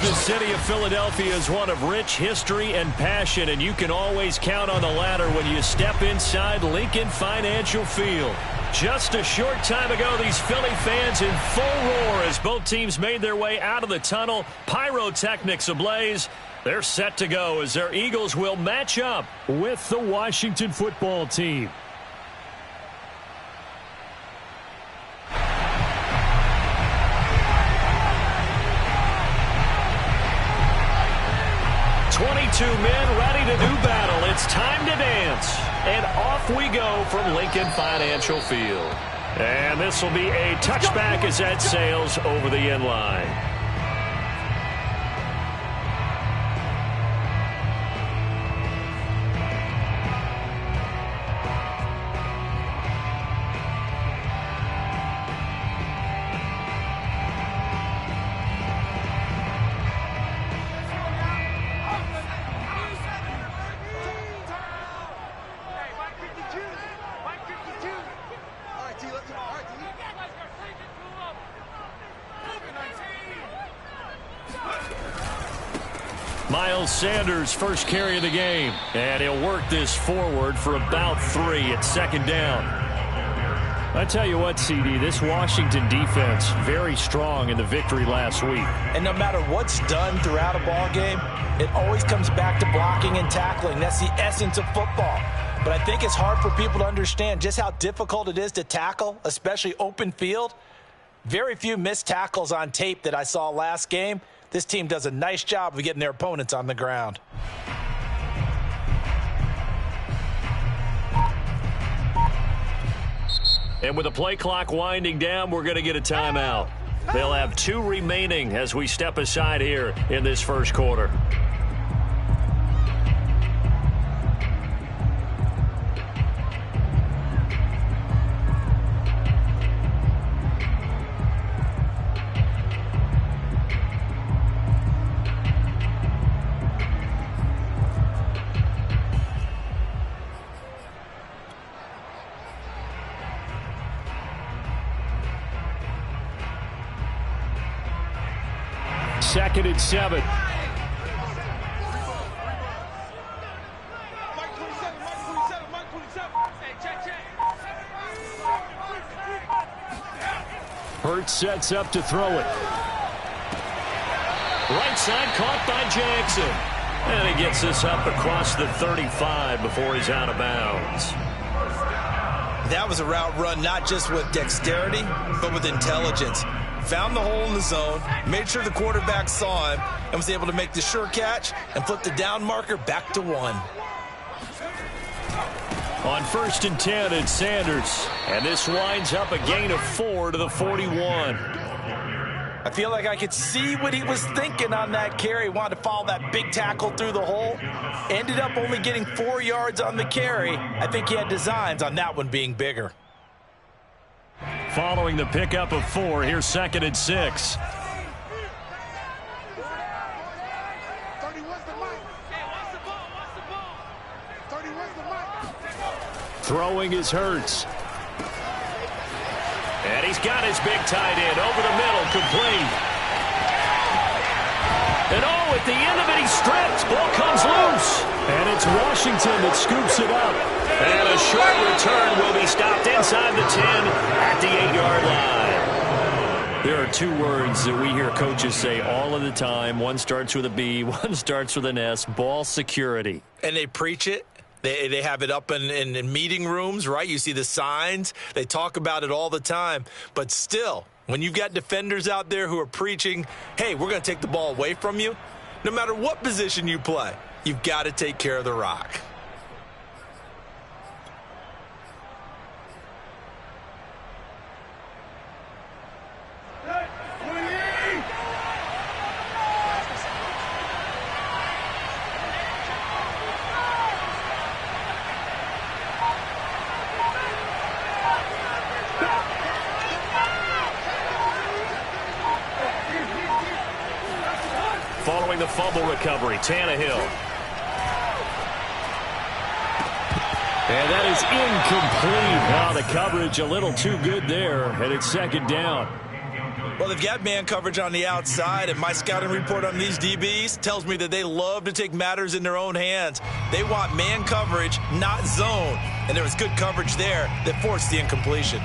The city of Philadelphia is one of rich history and passion, and you can always count on the latter when you step inside Lincoln Financial Field. Just a short time ago, these Philly fans in full roar as both teams made their way out of the tunnel. Pyrotechnics ablaze. They're set to go as their Eagles will match up with the Washington football team. Two men ready to do battle. It's time to dance. And off we go from Lincoln Financial Field. And this will be a touchback as that sails over the end line. Miles Sanders, first carry of the game. And he'll work this forward for about 3 at second down. I tell you what, CD, this Washington defense, very strong in the victory last week. And no matter what's done throughout a ball game, it always comes back to blocking and tackling. That's the essence of football. But I think it's hard for people to understand just how difficult it is to tackle, especially open field. Very few missed tackles on tape that I saw last game. This team does a nice job of getting their opponents on the ground. And with the play clock winding down, we're going to get a timeout. They'll have 2 remaining as we step aside here in this first quarter. Second and 7. Hurts sets up to throw it. Right side caught by Jackson. And he gets this up across the 35 before he's out of bounds. That was a route run not just with dexterity, but with intelligence. Found the hole in the zone, made sure the quarterback saw him, and was able to make the sure catch and flip the down marker back to 1. On 1st and 10, it's Sanders. And this winds up a gain of 4 to the 41. I feel like I could see what he was thinking on that carry. He wanted to follow that big tackle through the hole. Ended up only getting 4 yards on the carry. I think he had designs on that one being bigger. Following the pickup of 4, here's 2nd and 6. Throwing is Hurts. And he's got his big tight end over the middle, complete. And oh, at the end of it, he stripped. Ball comes loose. And it's Washington that scoops it up. And a short return will be stopped inside the 10 at the 8-yard line. There are 2 words that we hear coaches say all of the time. One starts with a B, one starts with an S. Ball security. And they preach it. They have it up in meeting rooms, right? You see the signs. They talk about it all the time. But still, when you've got defenders out there who are preaching, hey, we're going to take the ball away from you, no matter what position you play, you've got to take care of the rock. Following the fumble recovery, Tannehill. And that is incomplete. Now the coverage a little too good there, and it's 2nd down. Well, they've got man coverage on the outside, and my scouting report on these DBs tells me that they love to take matters in their own hands. They want man coverage, not zone. And there was good coverage there that forced the incompletion.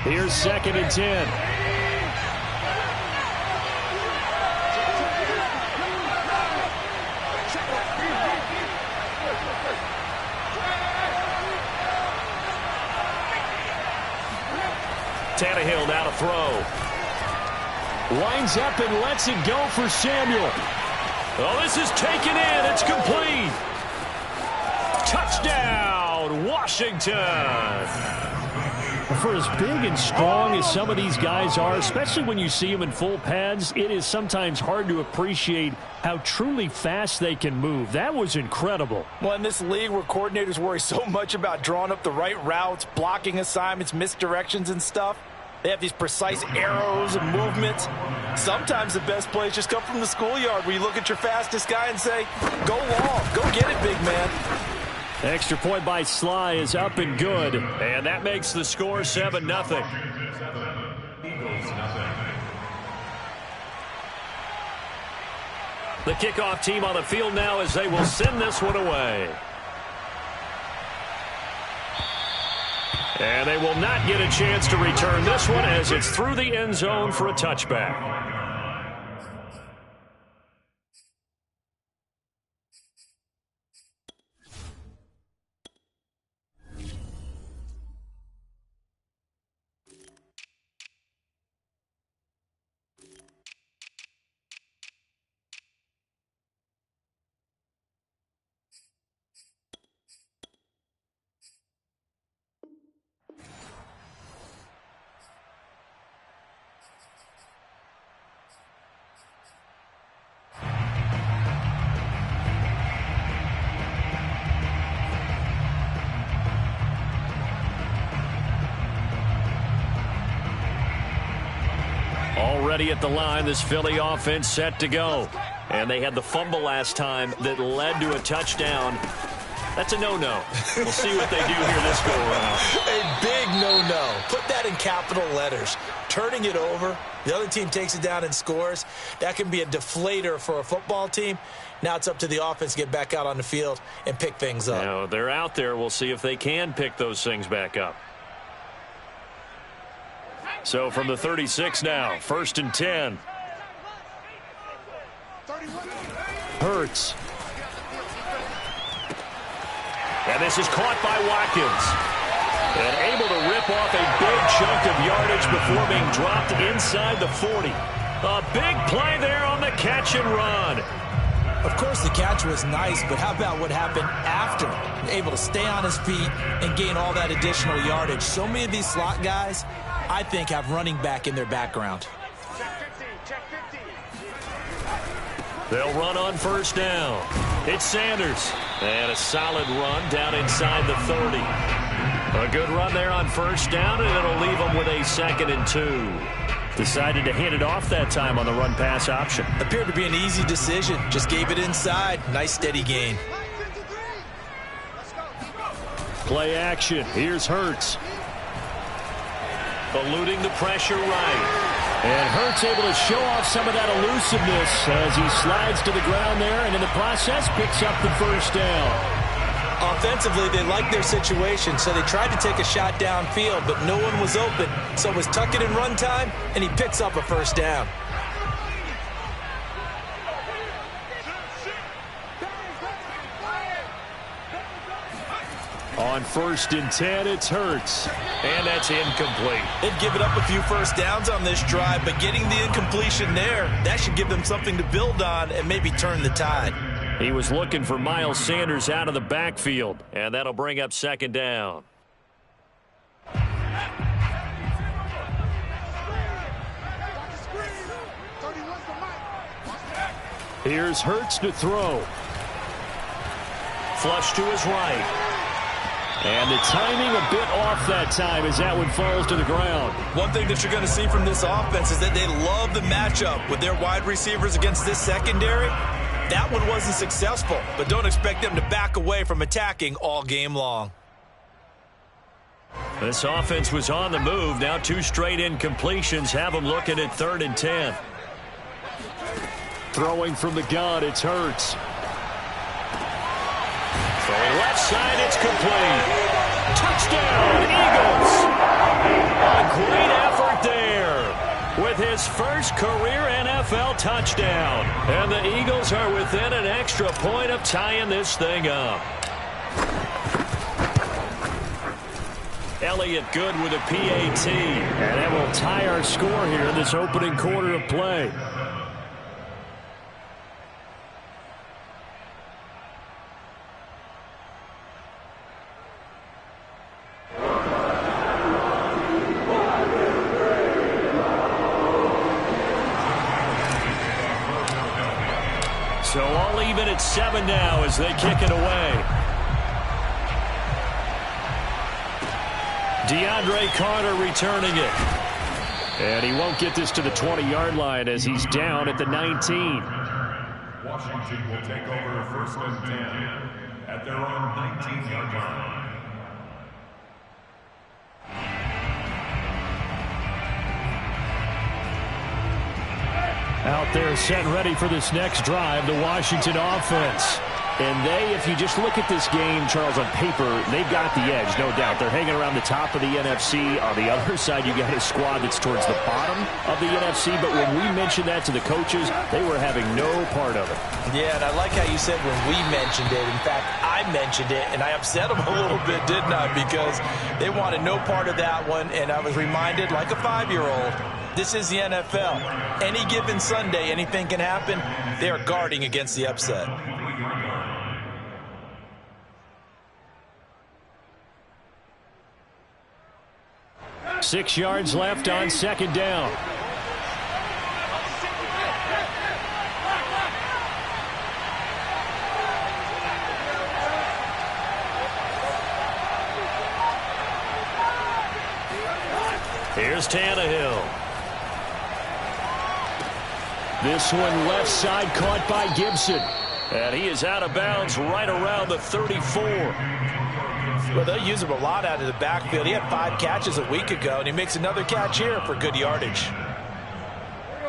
Here's 2nd and 10. Tannehill now to throw. Winds up and lets it go for Samuel. Oh, this is taken in. It's complete. Touchdown, Washington. For as big and strong as some of these guys are, especially when you see them in full pads, it is sometimes hard to appreciate how truly fast they can move. That was incredible. Well, in this league where coordinators worry so much about drawing up the right routes, blocking assignments, misdirections and stuff, they have these precise arrows and movements. Sometimes the best plays just come from the schoolyard where you look at your fastest guy and say, go long, go get it, big man. Extra point by Sly is up and good. And that makes the score 7-0. The kickoff team on the field now as they will send this one away. And they will not get a chance to return this one as it's through the end zone for a touchback. Already at the line, this Philly offense set to go. And they had the fumble last time that led to a touchdown. That's a no-no. We'll see what they do here this go-around. A big no-no. Put that in capital letters. Turning it over, the other team takes it down and scores. That can be a deflator for a football team. Now it's up to the offense to get back out on the field and pick things up. Now, they're out there. We'll see if they can pick those things back up. So from the 36 now, 1st and 10. Hurts. And this is caught by Watkins. And able to rip off a big chunk of yardage before being dropped inside the 40. A big play there on the catch and run. Of course, the catch was nice, but how about what happened after? Able to stay on his feet and gain all that additional yardage. So many of these slot guys, I think, have running back in their background. They'll run on 1st down. It's Sanders. And a solid run down inside the 30. A good run there on 1st down, and it'll leave them with a 2nd and 2. Decided to hand it off that time on the run-pass option. Appeared to be an easy decision. Just gave it inside. Nice, steady gain. Play action. Here's Hurts. Eluding the pressure right. And Hurts able to show off some of that elusiveness as he slides to the ground there, and in the process picks up the 1st down. Offensively, they liked their situation, so they tried to take a shot downfield, but no one was open. So it was tuck it and run time, and he picks up a 1st down. On 1st and 10, it's Hurts. And that's incomplete. They've given up a few 1st downs on this drive, but getting the incompletion there, that should give them something to build on and maybe turn the tide. He was looking for Miles Sanders out of the backfield, and that'll bring up 2nd down. Here's Hurts to throw. Flush to his right. And the timing a bit off that time as that one falls to the ground. One thing that you're going to see from this offense is that they love the matchup with their wide receivers against this secondary. That one wasn't successful, but don't expect them to back away from attacking all game long. This offense was on the move. Now 2 straight incompletions have them looking at 3rd and 10. Throwing from the gun, it's Hurts. Throwing left side, it's complete. Touchdown, Eagles. A great effort there with his first career NFL touchdown. And the Eagles are within an extra point of tying this thing up. Elliott good with a PAT. And that will tie our score here in this opening quarter of play. So all even at 7 now as they kick it away. DeAndre Carter returning it. And he won't get this to the 20-yard line as he's down at the 19. Washington will take over 1st and 10 at their own 19-yard line. Out there set ready for this next drive, the Washington offense. And they, if you just look at this game, Charles, on paper, they've got the edge, no doubt. They're hanging around the top of the NFC. On the other side, you got a squad that's towards the bottom of the NFC. But when we mentioned that to the coaches, they were having no part of it. Yeah, and I like how you said when we mentioned it. In fact, I mentioned it, and I upset them a little bit, didn't I? Because they wanted no part of that one, and I was reminded, like a 5-year-old, this is the NFL. Any given Sunday, anything can happen. They are guarding against the upset. Six yards left on 2nd down. Here's Tannehill. This one left side caught by Gibson. And he is out of bounds right around the 34. Well, they'll use him a lot out of the backfield. He had 5 catches a week ago, and he makes another catch here for good yardage.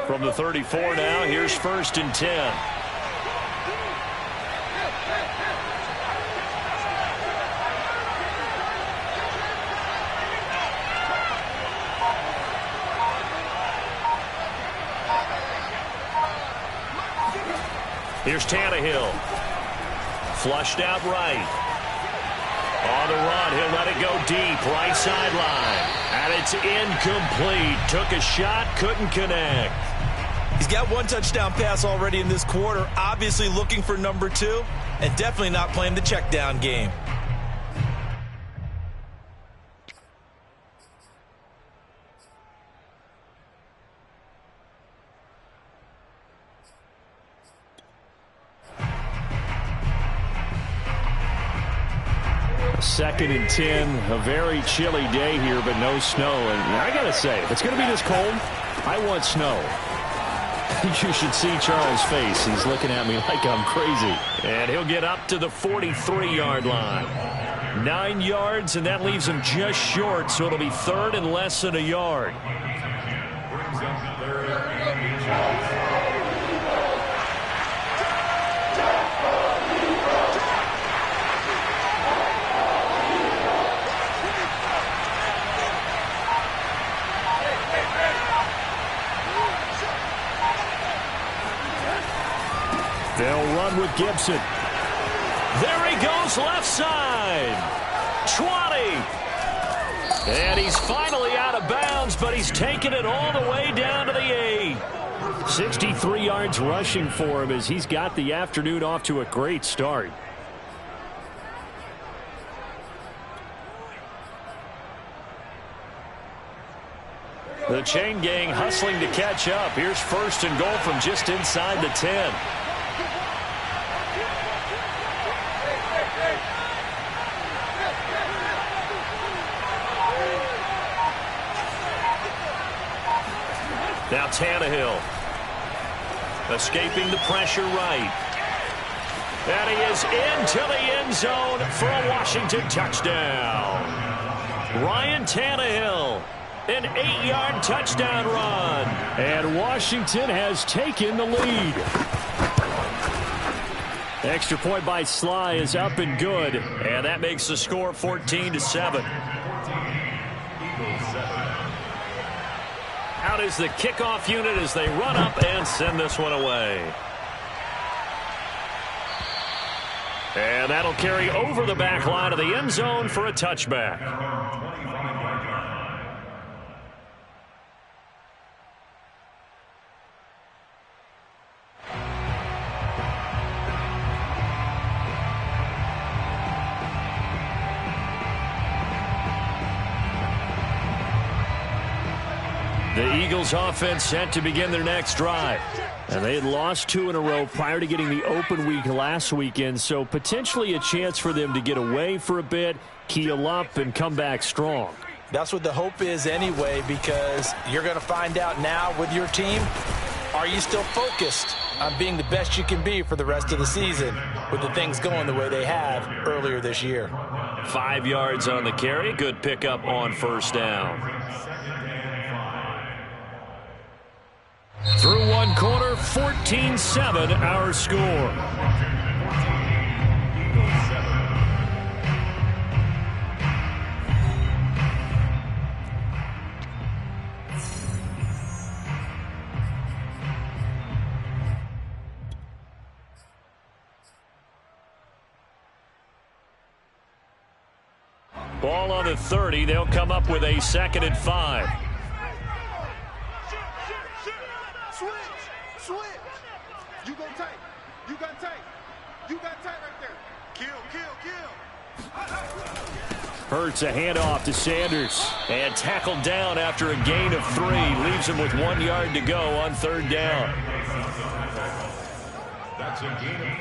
From the 34 now, here's 1st and 10. Here's Tannehill. Flushed out right. On the run, he'll let it go deep, right sideline. And it's incomplete. Took a shot, couldn't connect. He's got 1 touchdown pass already in this quarter, obviously looking for number 2, and definitely not playing the check down game. Second and 10, a very chilly day here, but no snow. And I got to say, if it's going to be this cold, I want snow. You should see Charles' face. He's looking at me like I'm crazy. And he'll get up to the 43-yard line. 9 yards, and that leaves him just short, so it'll be 3rd and less than a yard. They'll run with Gibson. There he goes, left side. 20. And he's finally out of bounds, but he's taken it all the way down to the 8. 63 yards rushing for him as he's got the afternoon off to a great start. The chain gang hustling to catch up. Here's 1st and goal from just inside the 10. Tannehill. Escaping the pressure right. And he is into the end zone for a Washington touchdown. Ryan Tannehill, an 8-yard touchdown run. And Washington has taken the lead. Extra point by Sly is up and good. And that makes the score 14-7. Out is the kickoff unit as they run up and send this one away. And that'll carry over the back line of the end zone for a touchback. The Eagles offense set to begin their next drive. And they had lost 2 in a row prior to getting the open week last weekend, so potentially a chance for them to get away for a bit, keel up, and come back strong. That's what the hope is anyway, because you're going to find out now with your team, are you still focused on being the best you can be for the rest of the season with the things going the way they have earlier this year? 5 yards on the carry. Good pickup on first down. Through one quarter, 14-7 our score. Ball on the 30. They'll come up with a 2nd and 5. Switch. You go tight. You got tight. You got tight right there. Kill. Hurts a handoff to Sanders. And tackled down after a gain of 3. Leaves him with 1 yard to go on 3rd down. That's a gain of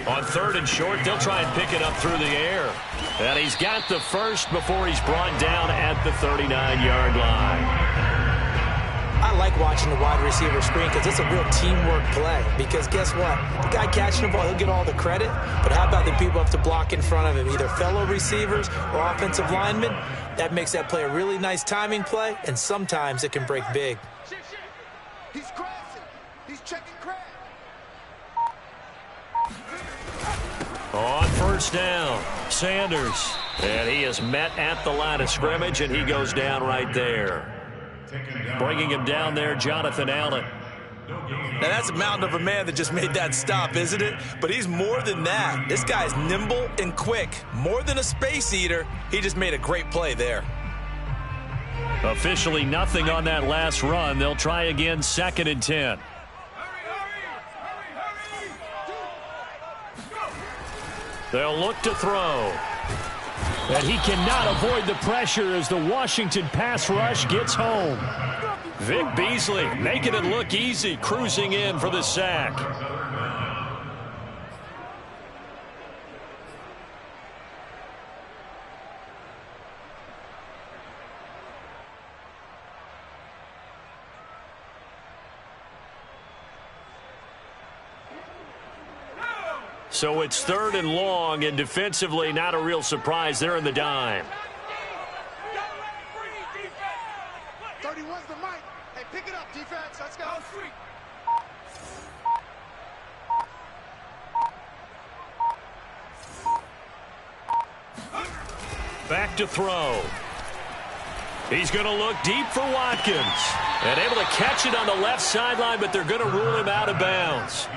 3. On 3rd and short, they'll try and pick it up through the air. And he's got the first before he's brought down at the 39-yard line. I like watching the wide receiver screen because it's a real teamwork play. Because guess what? The guy catching the ball, he'll get all the credit. But how about the people up to block in front of him, either fellow receivers or offensive linemen? That makes that play a really nice timing play, and sometimes it can break big. He's crossing. He's checking crack. On first down, Sanders. And he is met at the line of scrimmage, and he goes down right there. Bringing him down there, Jonathan Allen. Now, that's a mountain of a man that just made that stop, isn't it? But he's more than that. This guy's nimble and quick. More than a space eater, he just made a great play there. Officially nothing on that last run. They'll try again, 2nd and 10. They'll look to throw. And he cannot avoid the pressure as the Washington pass rush gets home. Vic Beasley making it look easy, cruising in for the sack. So it's 3rd and long, and defensively not a real surprise. They're in the dime. 31's the mic. Hey, pick it up, defense. Let's go. Back to throw. He's going to look deep for Watkins. And able to catch it on the left sideline, but they're going to rule him out of bounds.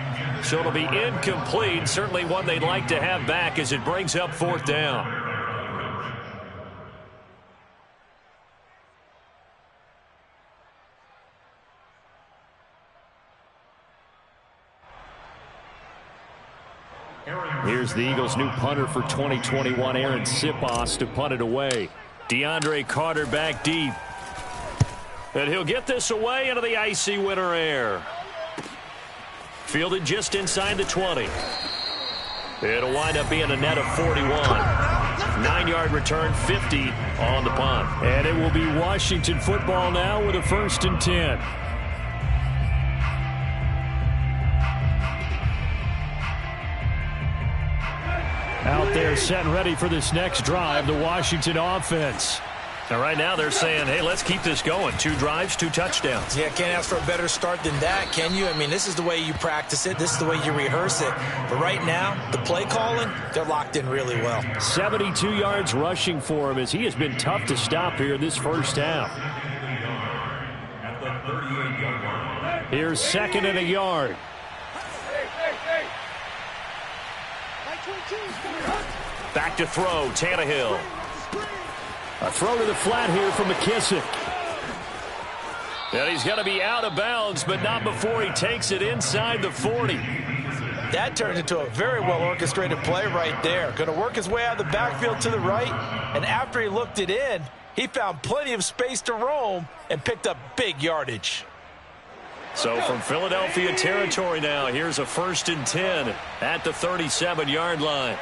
So it'll be incomplete. Certainly one they'd like to have back as it brings up 4th down. Here's the Eagles' new punter for 2021, Aaron Siposs, to punt it away. DeAndre Carter back deep. And he'll get this away into the icy winter air. Fielded just inside the 20. It'll wind up being a net of 41. 9-yard return, 50 on the punt. And it will be Washington football now with a 1st and 10. Out there set and ready for this next drive, the Washington offense. And right now they're saying, hey, let's keep this going. 2 drives, 2 touchdowns. Yeah, can't ask for a better start than that, can you? I mean, this is the way you practice it. This is the way you rehearse it. But right now, the play calling, they're locked in really well. 72 yards rushing for him as he has been tough to stop here this first half. Here's 2nd and a yard. Back to throw, Tannehill. A throw to the flat here from McKissick. And he's going to be out of bounds, but not before he takes it inside the 40. That turned into a very well-orchestrated play right there. Going to work his way out of the backfield to the right, and after he looked it in, he found plenty of space to roam and picked up big yardage. So from Philadelphia territory now, here's a 1st and 10 at the 37-yard line.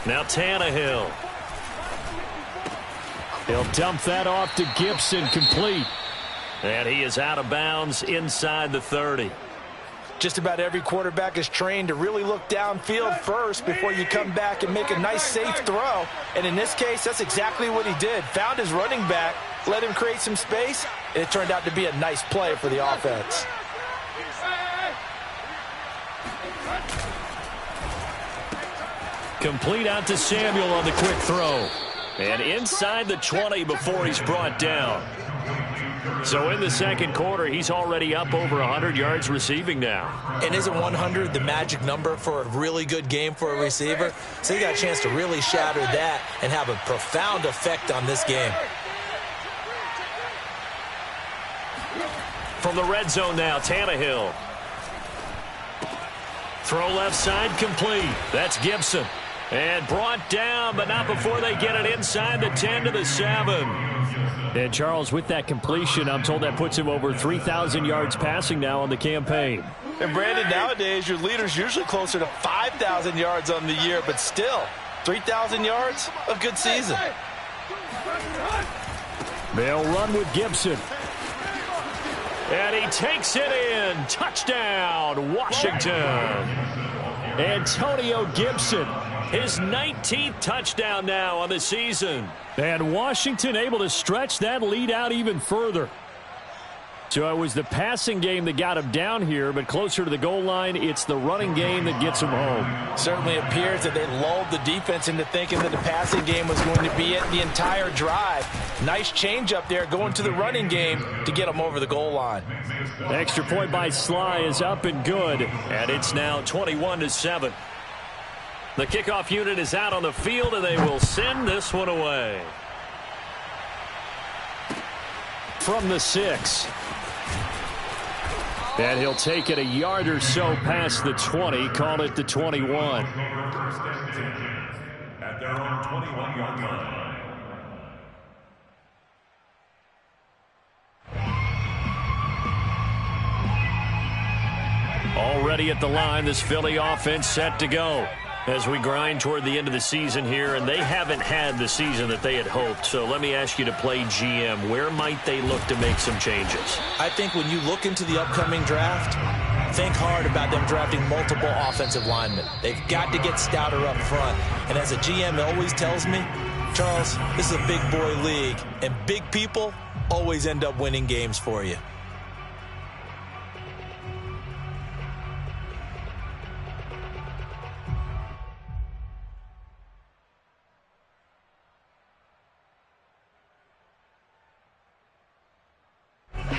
Now Tannehill. He'll dump that off to Gibson, complete. And he is out of bounds inside the 30. Just about every quarterback is trained to really look downfield first before you come back and make a nice, safe throw. And in this case, that's exactly what he did. Found his running back, let him create some space, and it turned out to be a nice play for the offense. Complete out to Samuel on the quick throw. And inside the 20 before he's brought down. So in the second quarter, he's already up over 100 yards receiving now. And isn't 100 the magic number for a really good game for a receiver? So he got a chance to really shatter that and have a profound effect on this game. From the red zone now, Tannehill. Throw left side, complete. That's Gibson. And brought down, but not before they get it inside the 10 to the 7. And Charles, with that completion, I'm told that puts him over 3,000 yards passing now on the campaign. And Brandon, nowadays your leader's usually closer to 5,000 yards on the year, but still, 3,000 yards, a good season. They'll run with Gibson. And he takes it in. Touchdown, Washington. Antonio Gibson. His 19th touchdown now on the season. And Washington able to stretch that lead out even further. So it was the passing game that got him down here, but closer to the goal line, it's the running game that gets him home. Certainly appears that they lulled the defense into thinking that the passing game was going to be it the entire drive. Nice change up there going to the running game to get them over the goal line. Extra point by Sly is up and good. And it's now 21-7. The kickoff unit is out on the field, and they will send this one away. From the 6. And he'll take it a yard or so past the 20, call it the 21. At their own 21-yard line. Already at the line, this Philly offense set to go as we grind toward the end of the season here, and they haven't had the season that they had hoped. So let me ask you to play GM. Where might they look to make some changes? I think when you look into the upcoming draft, think hard about them drafting multiple offensive linemen. They've got to get stouter up front. And as a GM always tells me, Charles, this is a big boy league, and big people always end up winning games for you.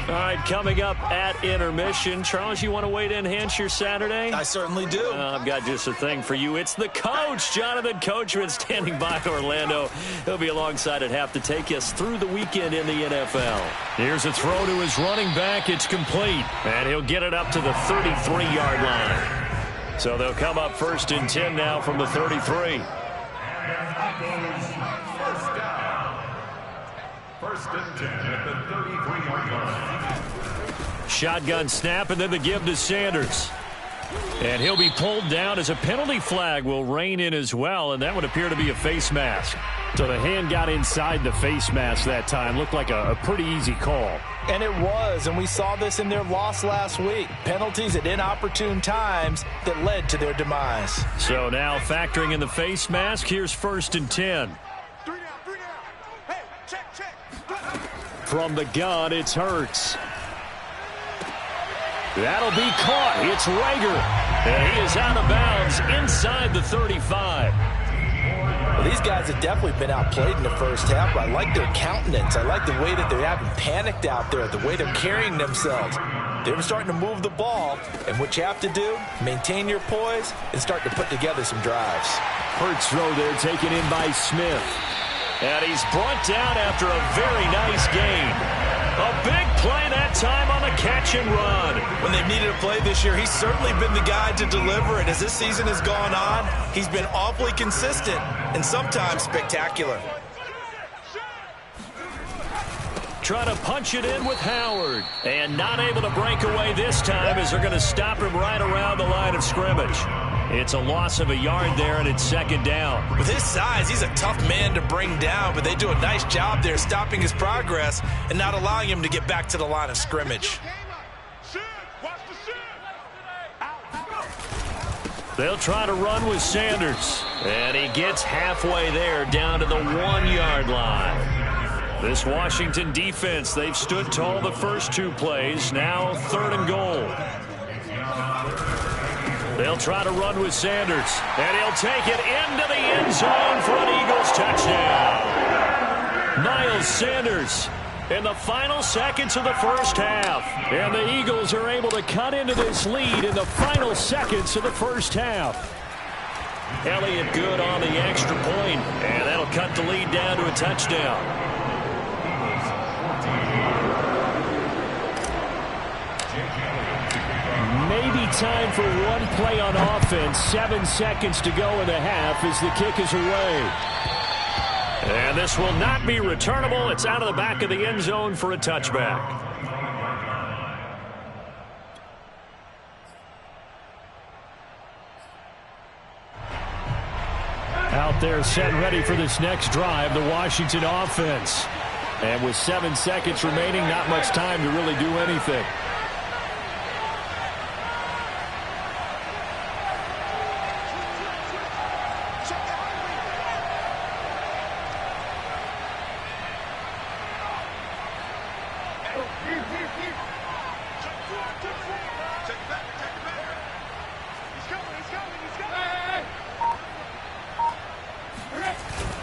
All right, coming up at intermission. Charles, you want to wait to enhance your Saturday? I certainly do. I've got just a thing for you. It's the coach, Jonathan Coachman, standing by Orlando. He'll be alongside at half to take us through the weekend in the NFL. Here's a throw to his running back. It's complete. And he'll get it up to the 33-yard line. So they'll come up 1st and 10 now from the 33. First and 10 at the 33-yard line. Shotgun snap, and then the give to Sanders. And he'll be pulled down as a penalty flag will rein in as well, and that would appear to be a face mask. So the hand got inside the face mask that time. Looked like a pretty easy call. And it was, and we saw this in their loss last week. Penalties at inopportune times that led to their demise. So now factoring in the face mask, here's 1st and 10. 3 down, 3 down. Hey, check. From the gun, it's Hurts. That'll be caught. It's Rager. And he is out of bounds inside the 35. Well, these guys have definitely been outplayed in the first half, but I like their countenance. I like the way that they're having panicked out there, the way they're carrying themselves. They're starting to move the ball, and what you have to do, maintain your poise and start to put together some drives. Hurts throw there taken in by Smith. And he's brought down after a very nice gain. A big play that time on the catch and run. When they've needed a play this year, he's certainly been the guy to deliver it. As this season has gone on, he's been awfully consistent and sometimes spectacular. Trying to punch it in with Howard. And not able to break away this time as they're going to stop him right around the line of scrimmage. It's a loss of a yard there, and it's 2nd down. With his size, he's a tough man to bring down, but they do a nice job there stopping his progress and not allowing him to get back to the line of scrimmage. They'll try to run with Sanders. And he gets halfway there down to the 1-yard line. This Washington defense, they've stood tall the first 2 plays. Now 3rd and goal. They'll try to run with Sanders. And he'll take it into the end zone for an Eagles touchdown. Miles Sanders in the final seconds of the first half. And the Eagles are able to cut into this lead in the final seconds of the first half. Elliott good on the extra point, and that'll cut the lead down to a touchdown. Maybe time for one play on offense. 7 seconds to go in the half as the kick is away. And this will not be returnable. It's out of the back of the end zone for a touchback. Out there set ready for this next drive, the Washington offense. And with 7 seconds remaining, not much time to really do anything.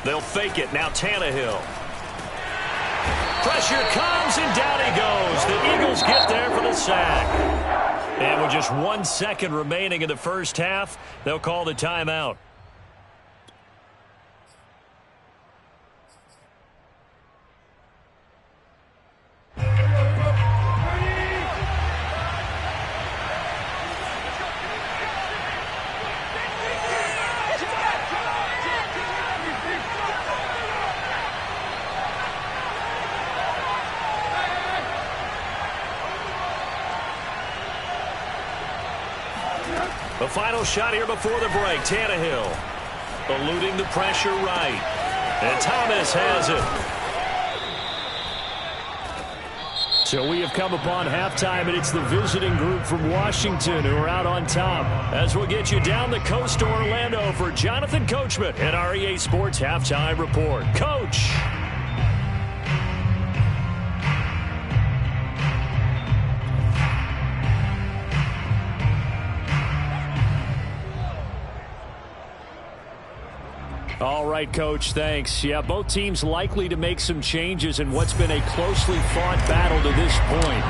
They'll fake it. Now Tannehill. Pressure comes, and down he goes. The Eagles get there for the sack. And with just 1 second remaining in the first half, they'll call the timeout. The final shot here before the break. Tannehill eluding the pressure right. And Thomas has it. So we have come upon halftime, and it's the visiting group from Washington who are out on top. As we'll get you down the coast to Orlando for Jonathan Coachman and our EA Sports Halftime Report. Coach. All right, Coach, thanks. Yeah, both teams likely to make some changes in what's been a closely fought battle to this point.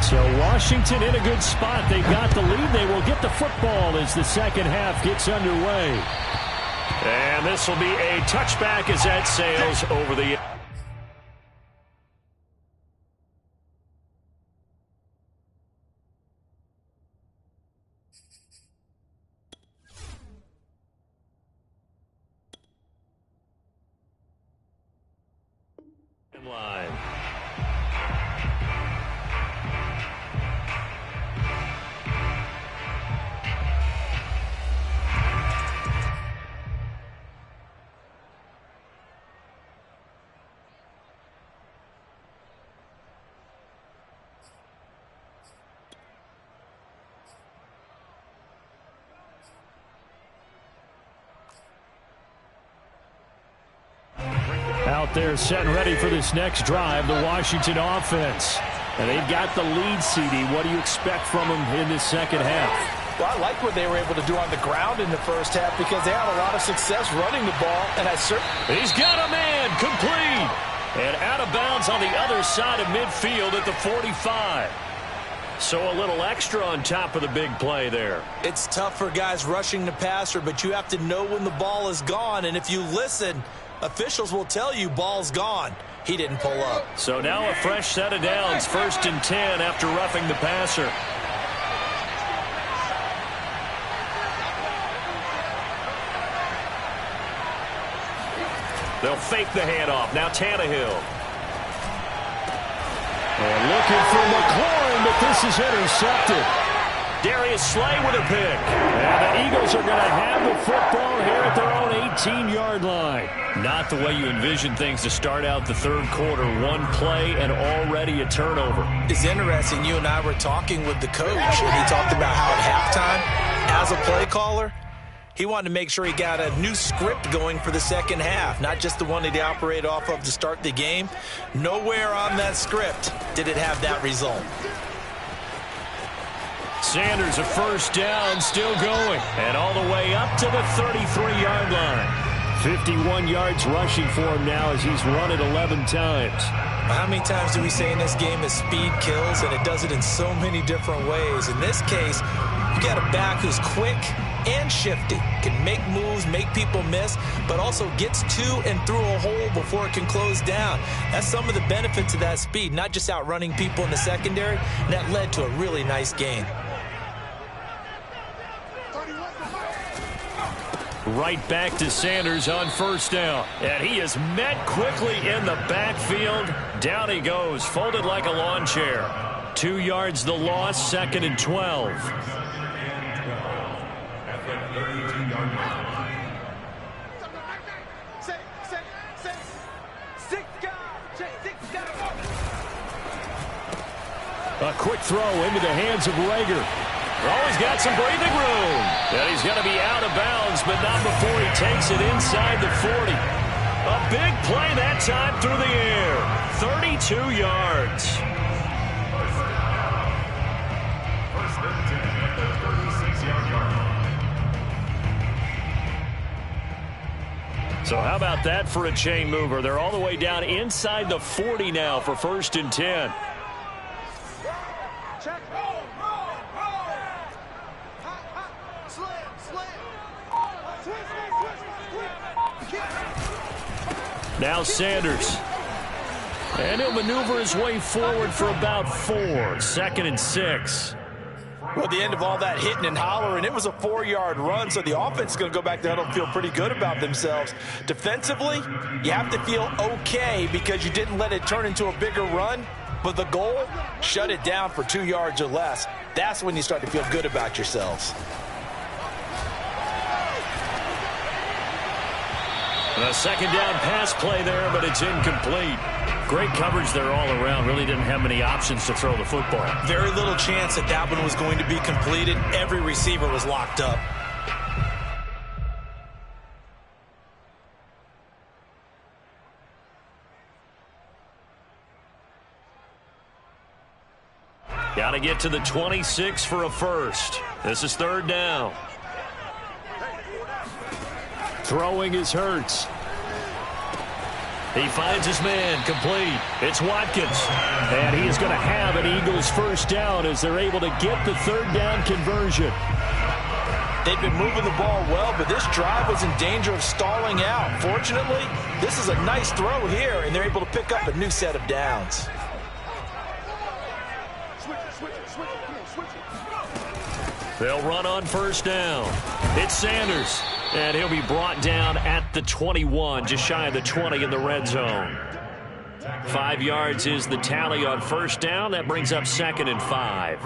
So Washington in a good spot. They've got the lead. They will get the football as the second half gets underway. And this will be a touchback as that sails over the... line. out there setting ready for this next drive, the Washington offense. And they've got the lead, CD. What do you expect from them in this second half? Well, I like what they were able to do on the ground in the first half because they had a lot of success running the ball. And he's got a man, complete. And out of bounds on the other side of midfield at the 45. So a little extra on top of the big play there. It's tough for guys rushing the passer, but you have to know when the ball is gone. And if you listen, officials will tell you ball's gone. He didn't pull up. So now a fresh set of downs, 1st and 10 after roughing the passer. They'll fake the handoff. Now Tannehill. And looking for McLaurin, but this is intercepted. Darius Slay with a pick. And the Eagles are going to have the football here at their own 18-yard line. Not the way you envision things to start out the third quarter. One play and already a turnover. It's interesting. You and I were talking with the coach, and he talked about how at halftime, as a play caller, he wanted to make sure he got a new script going for the second half, not just the one that he operated off of to start the game. Nowhere on that script did it have that result. Sanders, a first down, still going. And all the way up to the 33-yard line. 51 yards rushing for him now as he's run it 11 times. How many times do we say in this game that speed kills, and it does it in so many different ways? In this case, you got a back who's quick and shifty, can make moves, make people miss, but also gets to and through a hole before it can close down. That's some of the benefits of that speed, not just outrunning people in the secondary, and that led to a really nice game. Right back to Sanders on first down. And he is met quickly in the backfield. Down he goes, folded like a lawn chair. 2 yards the loss, 2nd and 12. A quick throw into the hands of Rager. Oh, he's got some breathing room. And he's going to be out of bounds, but not before he takes it inside the 40. A big play that time through the air. 32 yards. First and 10 at the 36-yard line. So how about that for a chain mover? They're all the way down inside the 40 now for 1st and 10. Now Sanders. And he'll maneuver his way forward for about 4. 2nd and 6. Well, at the end of all that hitting and hollering, it was a 4-yard run, so the offense is going to go back to huddle and feel pretty good about themselves. Defensively, you have to feel okay because you didn't let it turn into a bigger run, but the goal, shut it down for 2 yards or less. That's when you start to feel good about yourselves. A second down pass play there, but it's incomplete. Great coverage there all around. Really didn't have many options to throw the football. Very little chance that that one was going to be completed. Every receiver was locked up. Got to get to the 26 for a first. This is 3rd down. Throwing is Hurts. He finds his man, complete. It's Watkins. And he is going to have an Eagles first down as they're able to get the 3rd down conversion. They've been moving the ball well, but this drive was in danger of stalling out. Fortunately, this is a nice throw here, and they're able to pick up a new set of downs. They'll run on first down. It's Sanders. And he'll be brought down at the 21, just shy of the 20 in the red zone. 5 yards is the tally on first down. That brings up 2nd and 5.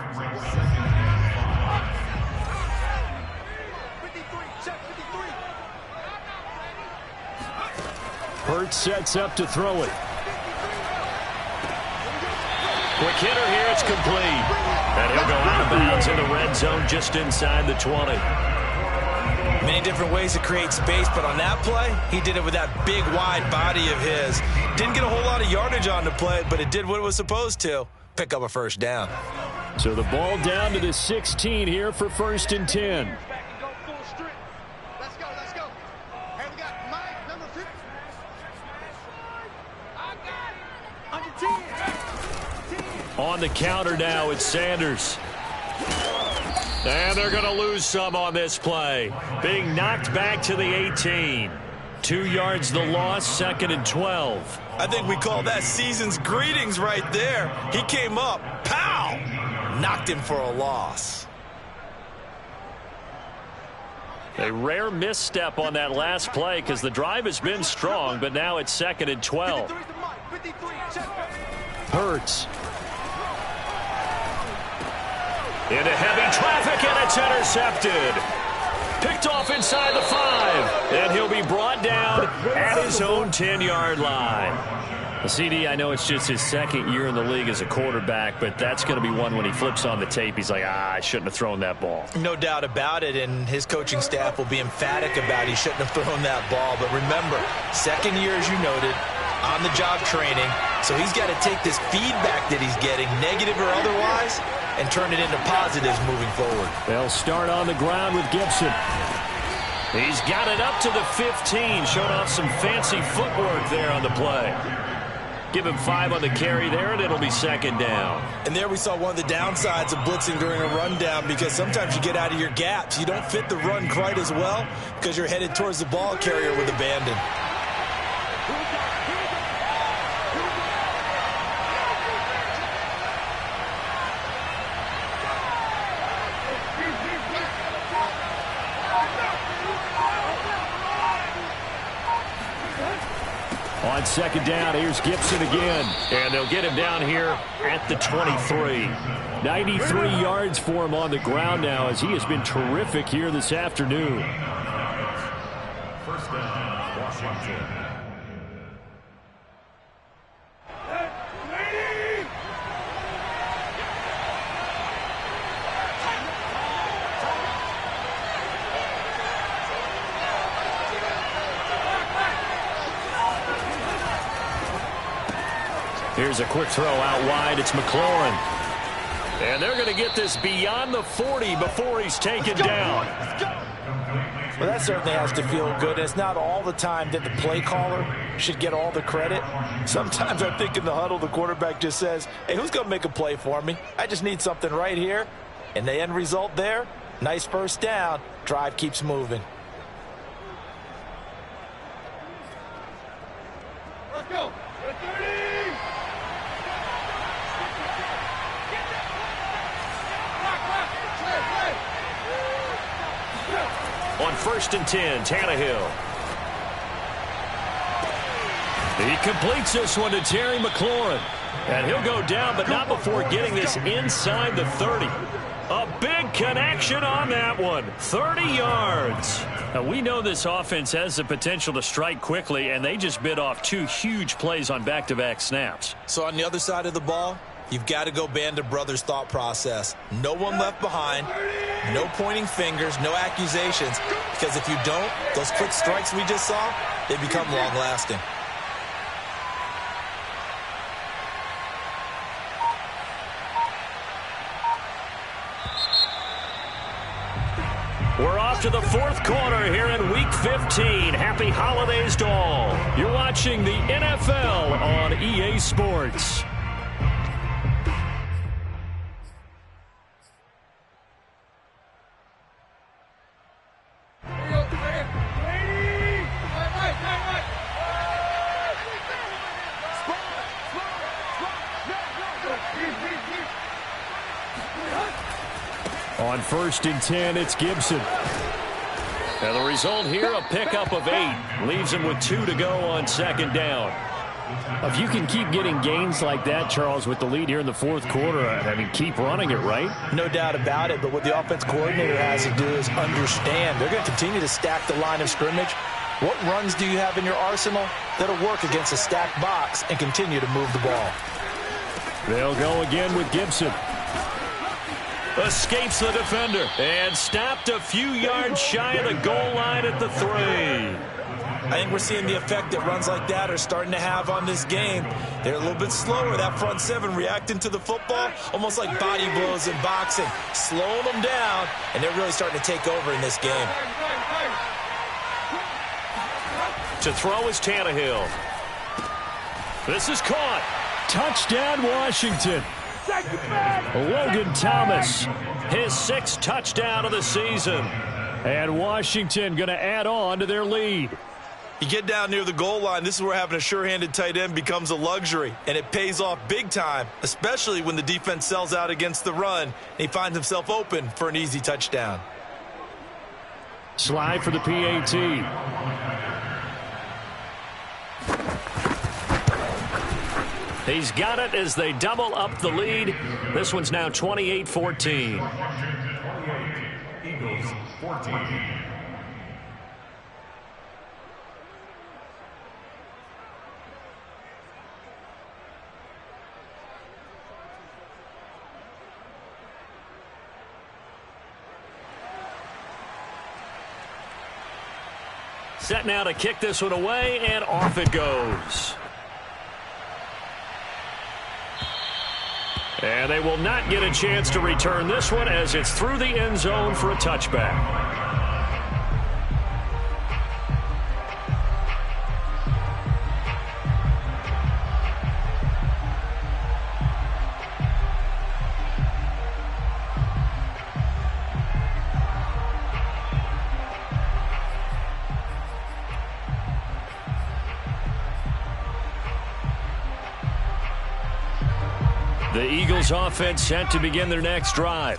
Hurts sets up to throw it. Quick hitter here, it's complete. And he'll go out of bounds in the red zone just inside the 20. Many different ways to create space, but on that play, he did it with that big, wide body of his. Didn't get a whole lot of yardage on the play, but it did what it was supposed to. Pick up a first down. So the ball down to the 16 here for 1st and 10. Let's go, let's go. Hey, we got Mike, number 50. I got it. Under 10. On the counter now, it's Sanders. And they're going to lose some on this play. Being knocked back to the 18. 2 yards the loss, 2nd and 12. I think we call that season's greetings right there. He came up, pow! Knocked him for a loss. A rare misstep on that last play because the drive has been strong, but now it's 2nd and 12. Hurts. Into heavy traffic, and it's intercepted. Picked off inside the 5, and he'll be brought down at his own 10-yard line. CD, I know it's just his 2nd year in the league as a quarterback, but that's going to be one when he flips on the tape, he's like, I shouldn't have thrown that ball. No doubt about it, and his coaching staff will be emphatic about he shouldn't have thrown that ball. But remember, 2nd year, as you noted, on-the-job training, so he's got to take this feedback that he's getting, negative or otherwise, and turn it into positives moving forward. They'll start on the ground with Gibson. He's got it up to the 15, showed off some fancy footwork there on the play. Give him 5 on the carry there, and it'll be 2nd down. And there we saw one of the downsides of blitzing during a rundown, because sometimes you get out of your gaps. You don't fit the run quite as well because you're headed towards the ball carrier with abandon. On 2nd down, here's Gibson again. And they'll get him down here at the 23. 93 yards for him on the ground now, as he has been terrific here this afternoon. 1st down, Washington. Here's a quick throw out wide. It's McLaurin. And they're going to get this beyond the 40 before he's taken down. Well, that certainly has to feel good. It's not all the time that the play caller should get all the credit. Sometimes I think in the huddle, the quarterback just says, hey, who's going to make a play for me? I just need something right here. And the end result there, nice 1st down. Drive keeps moving. Let's go. 30. On 1st and 10, Tannehill. He completes this one to Terry McLaurin. And he'll go down, but not before getting this inside the 30. A big connection on that one. 30 yards. Now, we know this offense has the potential to strike quickly, and they just bit off 2 huge plays on back-to-back snaps. So on the other side of the ball, you've got to go Band of Brothers thought process. No one left behind, no pointing fingers, no accusations, because if you don't, those quick strikes we just saw, they become long-lasting. We're off to the 4th quarter here in Week 15. Happy holidays to all. You're watching the NFL on EA Sports. On 1st and 10, it's Gibson. And the result here, a pickup of 8. Leaves him with 2 to go on 2nd down. If you can keep getting gains like that, Charles, with the lead here in the 4th quarter, I mean, keep running it, right? No doubt about it, but what the offense coordinator has to do is understand. They're going to continue to stack the line of scrimmage. What runs do you have in your arsenal that'll work against a stacked box and continue to move the ball? They'll go again with Gibson. escapes the defender and stopped a few yards shy of the goal line at the 3. I think we're seeing the effect that runs like that are starting to have on this game. They're a little bit slower, that front 7 reacting to the football, almost like body blows in boxing, slowing them down, and they're really starting to take over in this game. To throw is Tannehill. This is caught. Touchdown, Washington. Logan Thomas, his 6th touchdown of the season. And Washington going to add on to their lead. You get down near the goal line, this is where having a sure-handed tight end becomes a luxury, and it pays off big time, especially when the defense sells out against the run, and he finds himself open for an easy touchdown. Slide for the PAT. He's got it as they double up the lead. This one's now 28-14. Washington 28, Eagles 14. Set now to kick this one away, and off it goes. And they will not get a chance to return this one as it's through the end zone for a touchback. The Eagles offense set to begin their next drive.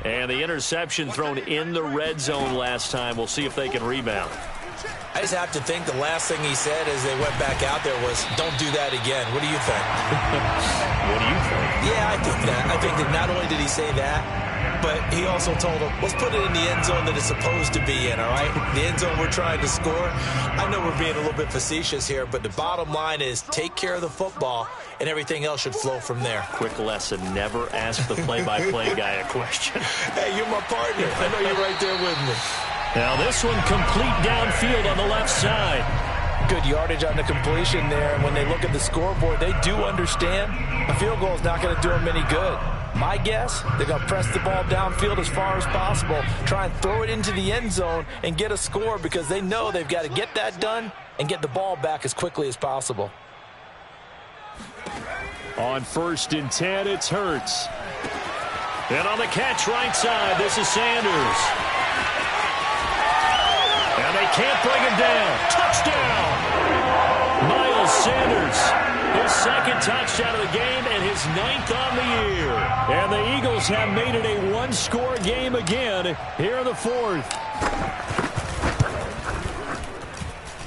And the interception thrown in the red zone last time. We'll see if they can rebound. I just have to think the last thing he said as they went back out there was, don't do that again. What do you think? What do you think? Yeah, I think that. I think that not only did he say that, but he also told them, let's put it in the end zone that it's supposed to be in, all right? The end zone we're trying to score. I know we're being a little bit facetious here, but the bottom line is take care of the football, and everything else should flow from there. Quick lesson, never ask the play-by-play guy a question. Hey, you're my partner. I know you're right there with me. Now this one complete downfield on the left side. Good yardage on the completion there, and when they look at the scoreboard, they do understand a field goal is not going to do them any good. My guess, they're going to press the ball downfield as far as possible, try and throw it into the end zone and get a score because they know they've got to get that done and get the ball back as quickly as possible. On 1st and 10, it's Hurts. And on the catch right side, this is Sanders. And they can't bring him down. Touchdown! Miles Sanders, his 2nd touchdown of the game and his 9th on the year. And the Eagles have made it a one-score game again here in the 4th.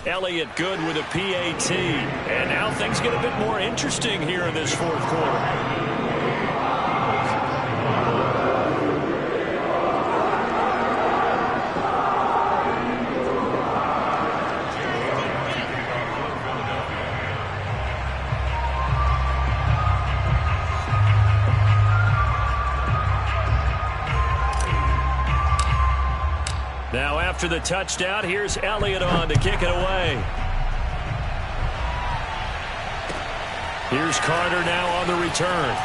Elliott good with a PAT. And now things get a bit more interesting here in this 4th quarter. Now after the touchdown, here's Elliott on to kick it away. Here's Carter now on the return.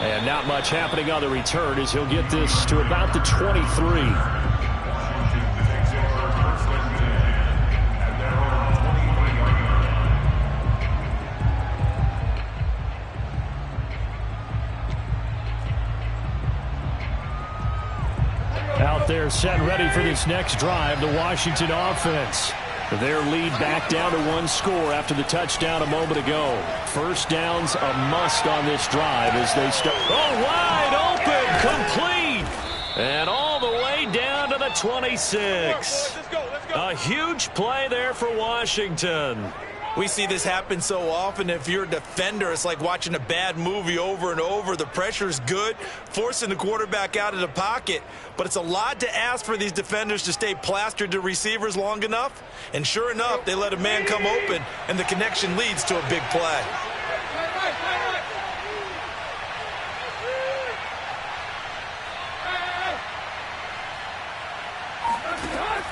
And not much happening on the return as he'll get this to about the 23. Out there set ready for this next drive, the Washington offense. Their lead back down to 1 score after the touchdown a moment ago. 1st down's a must on this drive as they start. Oh, wide open, complete. And all the way down to the 26. A huge play there for Washington. We see this happen so often. If you're a defender, it's like watching a bad movie over and over. The pressure's good, forcing the quarterback out of the pocket. But it's a lot to ask for these defenders to stay plastered to receivers long enough. And sure enough, they let a man come open, and the connection leads to a big play.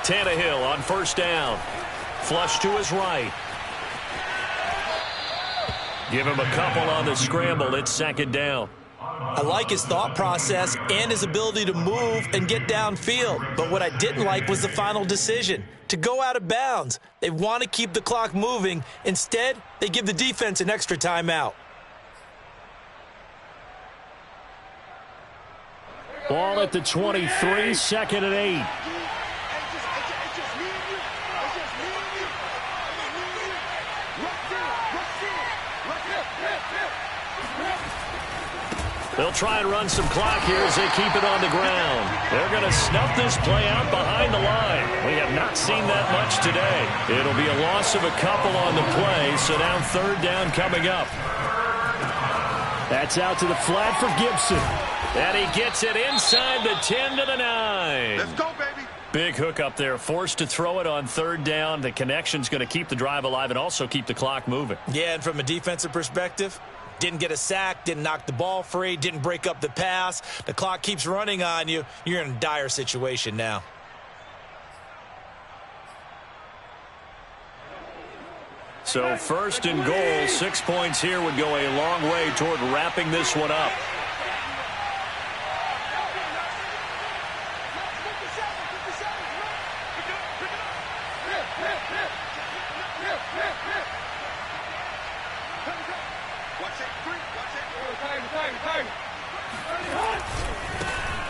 Tannehill on first down. Flush to his right. Give him a couple on the scramble. It's second down. I like his thought process and his ability to move and get downfield. But what I didn't like was the final decision, to go out of bounds. They want to keep the clock moving. Instead, they give the defense an extra timeout. Ball at the 23, second and 8. They'll try and run some clock here as they keep it on the ground. They're going to snuff this play out behind the line. We have not seen that much today. It'll be a loss of a couple on the play, so now third down coming up. That's out to the flat for Gibson. And he gets it inside the 10 to the 9. Let's go, baby. Big hook up there, forced to throw it on third down. The connection's going to keep the drive alive and also keep the clock moving. Yeah, and from a defensive perspective, didn't get a sack, didn't knock the ball free, didn't break up the pass. The clock keeps running on you. You're in a dire situation now. So first and goal, 6 points here would go a long way toward wrapping this one up.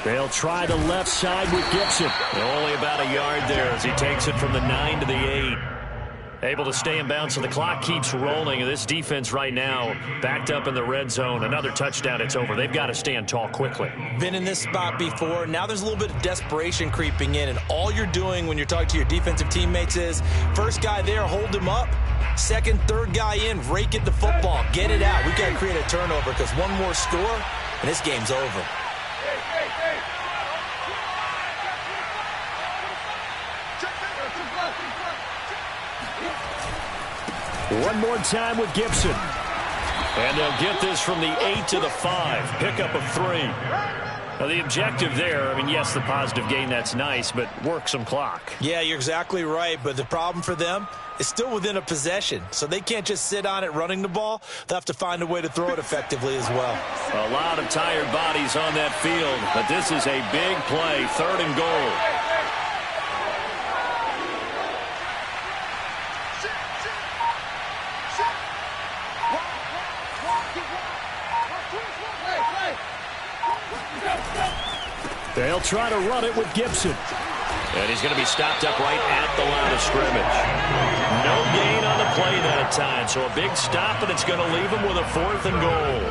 They'll try the left side with Gibson. Only about a yard there as he takes it from the 9 to the 8. Able to stay in bounds, so the clock keeps rolling. This defense right now backed up in the red zone. Another touchdown, it's over. They've got to stand tall quickly. Been in this spot before. Now there's a little bit of desperation creeping in, and all you're doing when you're talking to your defensive teammates is first guy there, hold him up. Second, third guy in, rake it the football. Get it out. We've got to create a turnover because one more score, and this game's over. One more time with Gibson. And they'll get this from the 8 to the 5. Pickup of 3. Now the objective there, I mean, yes, the positive gain, that's nice, but work some clock. Yeah, you're exactly right, but the problem for them is still within a possession, so they can't just sit on it running the ball. They'll have to find a way to throw it effectively as well. A lot of tired bodies on that field, but this is a big play, third and goal. They'll try to run it with Gibson. And he's going to be stopped up right at the line of scrimmage. No gain on the play that time, so a big stop, and it's going to leave him with a 4th and goal.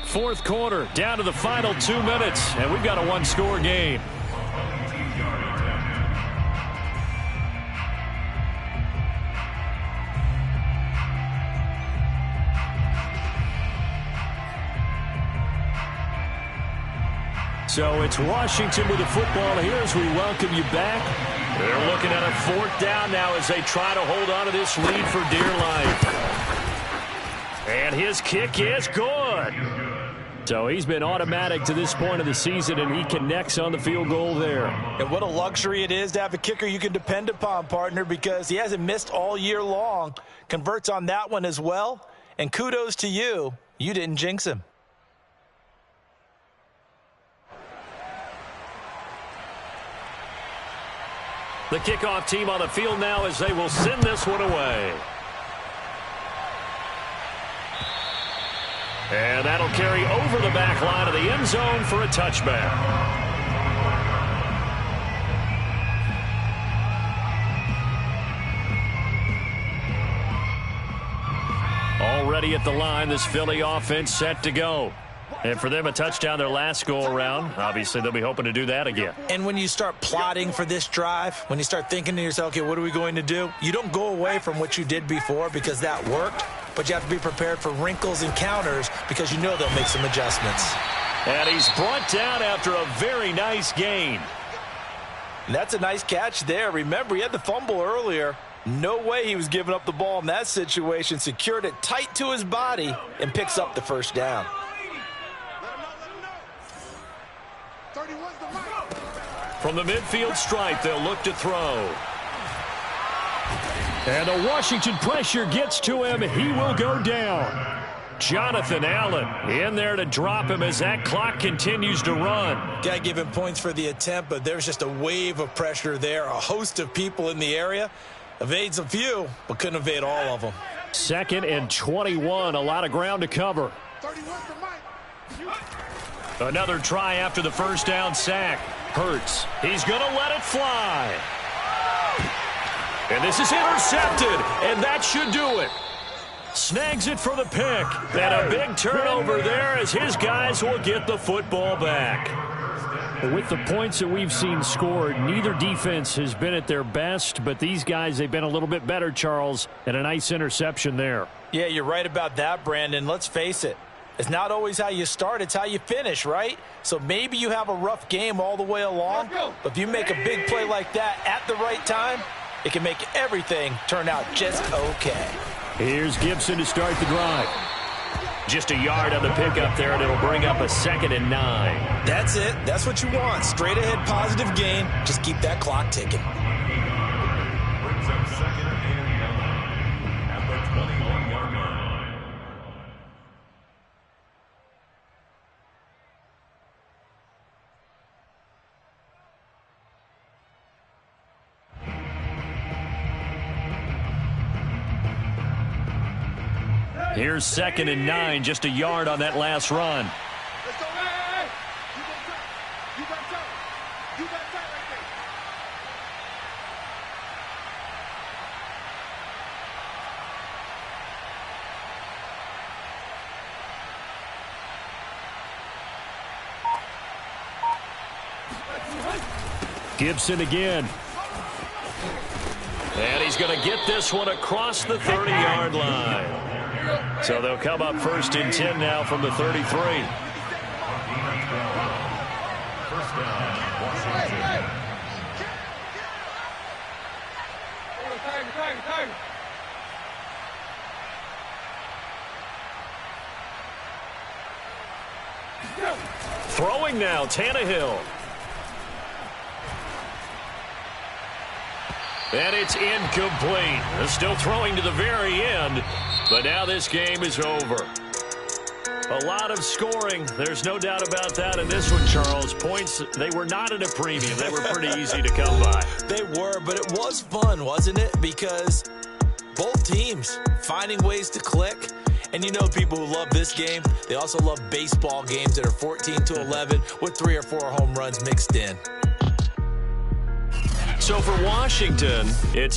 Fourth quarter, down to the final 2 minutes, and we've got a one-score game. So it's Washington with the football here as we welcome you back. They're looking at a 4th down now as they try to hold on to this lead for dear life. And his kick is good. So he's been automatic to this point of the season, and he connects on the field goal there. And what a luxury it is to have a kicker you can depend upon, partner, because he hasn't missed all year long. Converts on that one as well. And kudos to you. You didn't jinx him. The kickoff team on the field now as they will send this one away. And that'll carry over the back line of the end zone for a touchback. Already at the line, this Philly offense set to go. And for them, a touchdown their last go-around. Obviously, they'll be hoping to do that again. And when you start plotting for this drive, when you start thinking to yourself, okay, what are we going to do? You don't go away from what you did before because that worked, but you have to be prepared for wrinkles and counters because you know they'll make some adjustments. And he's brought down after a very nice gain. And that's a nice catch there. Remember, he had the fumble earlier. No way he was giving up the ball in that situation. Secured it tight to his body and picks up the first down. From the midfield stripe, they'll look to throw. And the Washington pressure gets to him. He will go down. Jonathan Allen in there to drop him as that clock continues to run. Got to give him points for the attempt, but there's just a wave of pressure there. A host of people in the area. Evades a few, but couldn't evade all of them. 2nd and 21. A lot of ground to cover. Another try after the first down sack. Hurts. He's going to let it fly. And this is intercepted, and that should do it. Snags it for the pick. And a big turnover there as his guys will get the football back. With the points that we've seen scored, neither defense has been at their best, but these guys, they've been a little bit better, Charles, and a nice interception there. Yeah, you're right about that, Brandon. Let's face it. It's not always how you start, it's how you finish, right? So maybe you have a rough game all the way along, but if you make a big play like that at the right time, it can make everything turn out just okay. Here's Gibson to start the drive. Just a yard on the pickup there, and it'll bring up a 2nd and 9. That's it. That's what you want. Straight ahead positive gain. Just keep that clock ticking. Brings up 2nd and 9 at the 21-yard line. Here's 2nd and 9, just a yard on that last run. Let's go. Hey. You got tight. You got tight right there. Gibson again. And he's going to get this one across the 30-yard line. So they'll come up 1st and 10 now from the 33. First down, Washington. Throwing now, Tannehill. And it's incomplete. They're still throwing to the very end, but now this game is over. A lot of scoring. There's no doubt about that in this one, Charles. Points, they were not at a premium. They were pretty easy to come by. They were, but it was fun, wasn't it? Because both teams finding ways to click. And you know people who love this game, they also love baseball games that are 14-11 with 3 or 4 home runs mixed in. So for Washington, it's